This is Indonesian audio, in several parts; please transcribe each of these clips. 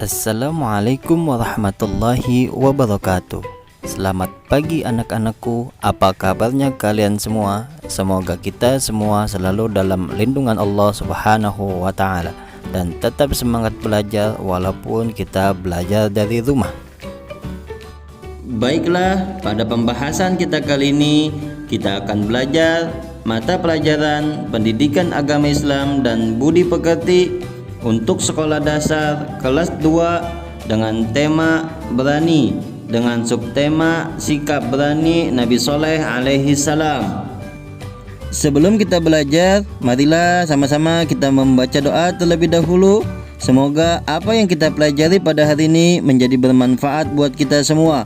Assalamualaikum warahmatullahi wabarakatuh. Selamat pagi anak-anakku, apa kabarnya kalian semua? Semoga kita semua selalu dalam lindungan Allah Subhanahu wa Ta'ala dan tetap semangat belajar walaupun kita belajar dari rumah. Baiklah, pada pembahasan kita kali ini kita akan belajar mata pelajaran pendidikan agama Islam dan budi pekerti untuk sekolah dasar kelas 2 dengan tema berani, dengan subtema sikap berani Nabi Soleh alaihi salam. Sebelum kita belajar, marilah sama-sama kita membaca doa terlebih dahulu. Semoga apa yang kita pelajari pada hari ini menjadi bermanfaat buat kita semua.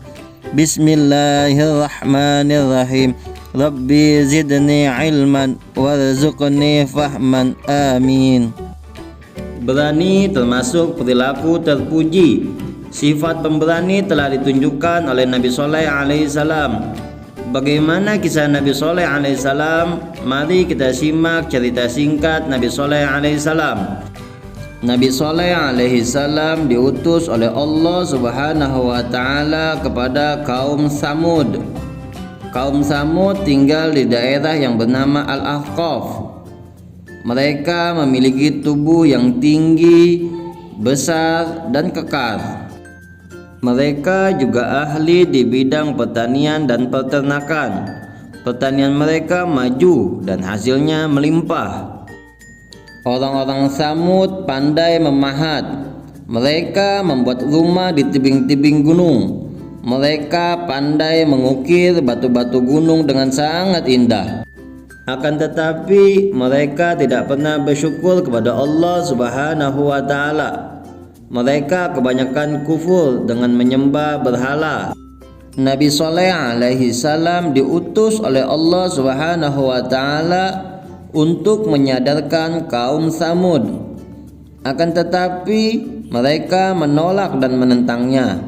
Bismillahirrahmanirrahim. Rabbi zidni ilman warzuqni fahman, amin. Berani termasuk perilaku terpuji. Sifat pemberani telah ditunjukkan oleh Nabi Soleh alaihissalam. Bagaimana kisah Nabi Soleh alaihissalam? Mari kita simak cerita singkat Nabi Soleh alaihissalam. Nabi Soleh alaihissalam diutus oleh Allah Subhanahu wa Ta'ala kepada kaum Samud. Kaum Samud tinggal di daerah yang bernama Al-Ahqaf. Mereka memiliki tubuh yang tinggi, besar, dan kekar. Mereka juga ahli di bidang pertanian dan peternakan. Pertanian mereka maju dan hasilnya melimpah. Orang-orang Samud pandai memahat. Mereka membuat rumah di tebing-tebing gunung. Mereka pandai mengukir batu-batu gunung dengan sangat indah. Akan tetapi mereka tidak pernah bersyukur kepada Allah Subhanahu wa Ta'ala. Mereka kebanyakan kufur dengan menyembah berhala. Nabi Soleh alaihi salam diutus oleh Allah Subhanahu wa Ta'ala untuk menyadarkan kaum Samud. Akan tetapi mereka menolak dan menentangnya.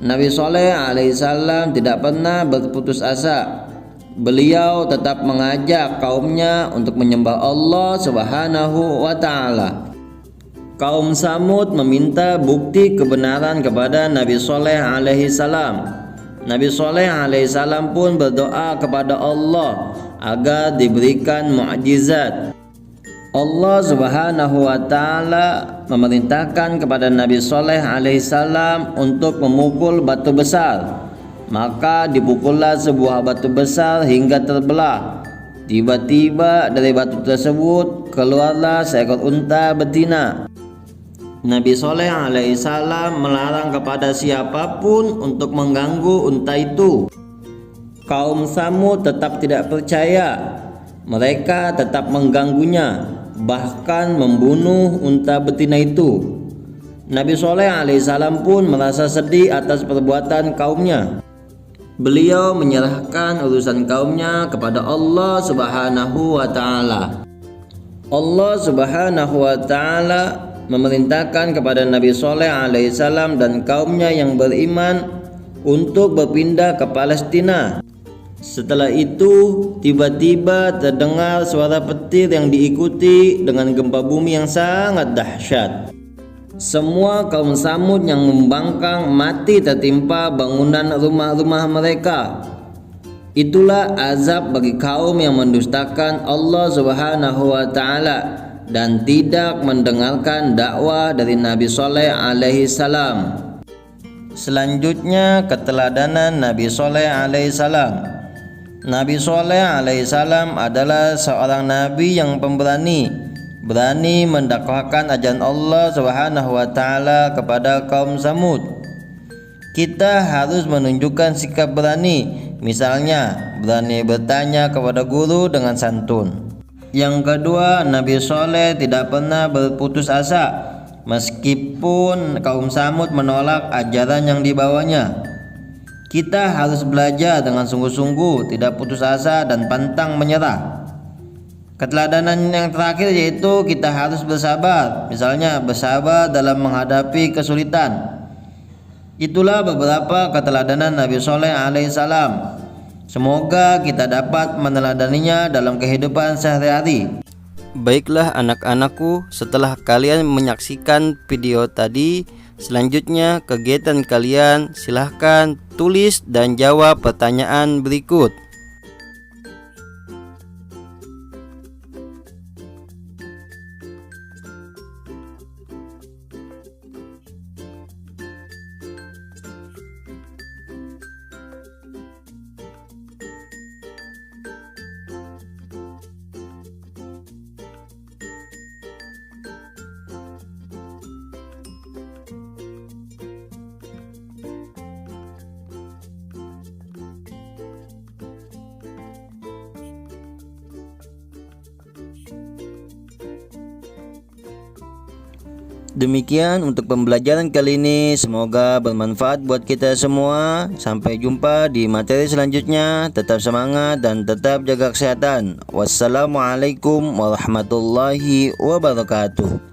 Nabi Soleh alaihi salam tidak pernah berputus asa. Beliau tetap mengajak kaumnya untuk menyembah Allah Subhanahu wa Ta'ala. Kaum Samud meminta bukti kebenaran kepada Nabi Soleh alaihi salam. Nabi Soleh alaihi salam pun berdoa kepada Allah agar diberikan mukjizat. Allah Subhanahu wa Ta'ala memerintahkan kepada Nabi Soleh alaihi salam untuk memukul batu besar. Maka dipukullah sebuah batu besar hingga terbelah. Tiba-tiba dari batu tersebut keluarlah seekor unta betina. Nabi Soleh alaihi salam melarang kepada siapapun untuk mengganggu unta itu. Kaum Samud tetap tidak percaya. Mereka tetap mengganggunya, bahkan membunuh unta betina itu. Nabi Soleh alaihi salam pun merasa sedih atas perbuatan kaumnya. Beliau menyerahkan urusan kaumnya kepada Allah Subhanahu wa Ta'ala. Allah Subhanahu wa Ta'ala memerintahkan kepada Nabi Soleh alaihissalam dan kaumnya yang beriman untuk berpindah ke Palestina. Setelah itu tiba-tiba terdengar suara petir yang diikuti dengan gempa bumi yang sangat dahsyat. Semua kaum Samud yang membangkang mati tertimpa bangunan rumah-rumah mereka. Itulah azab bagi kaum yang mendustakan Allah Subhanahu wa Ta'ala dan tidak mendengarkan dakwah dari Nabi Soleh alaihi salam. Selanjutnya keteladanan Nabi Soleh alaihi salam. Nabi Soleh alaihi salam adalah seorang nabi yang pemberani, berani mendakwahkan ajaran Allah Subhanahu wa Ta'ala kepada kaum Samud. Kita harus menunjukkan sikap berani, misalnya berani bertanya kepada guru dengan santun. Yang kedua, Nabi Soleh tidak pernah berputus asa meskipun kaum Samud menolak ajaran yang dibawanya. Kita harus belajar dengan sungguh-sungguh, tidak putus asa dan pantang menyerah. Keteladanan yang terakhir yaitu kita harus bersabar, misalnya bersabar dalam menghadapi kesulitan. Itulah beberapa keteladanan Nabi Soleh alaihissalam. Semoga kita dapat meneladaninya dalam kehidupan sehari-hari. Baiklah anak-anakku, setelah kalian menyaksikan video tadi, Selanjutnya kegiatan kalian silahkan tulis dan jawab pertanyaan berikut. Demikian untuk pembelajaran kali ini, semoga bermanfaat buat kita semua. Sampai jumpa di materi selanjutnya. Tetap semangat dan tetap jaga kesehatan. Wassalamualaikum warahmatullahi wabarakatuh.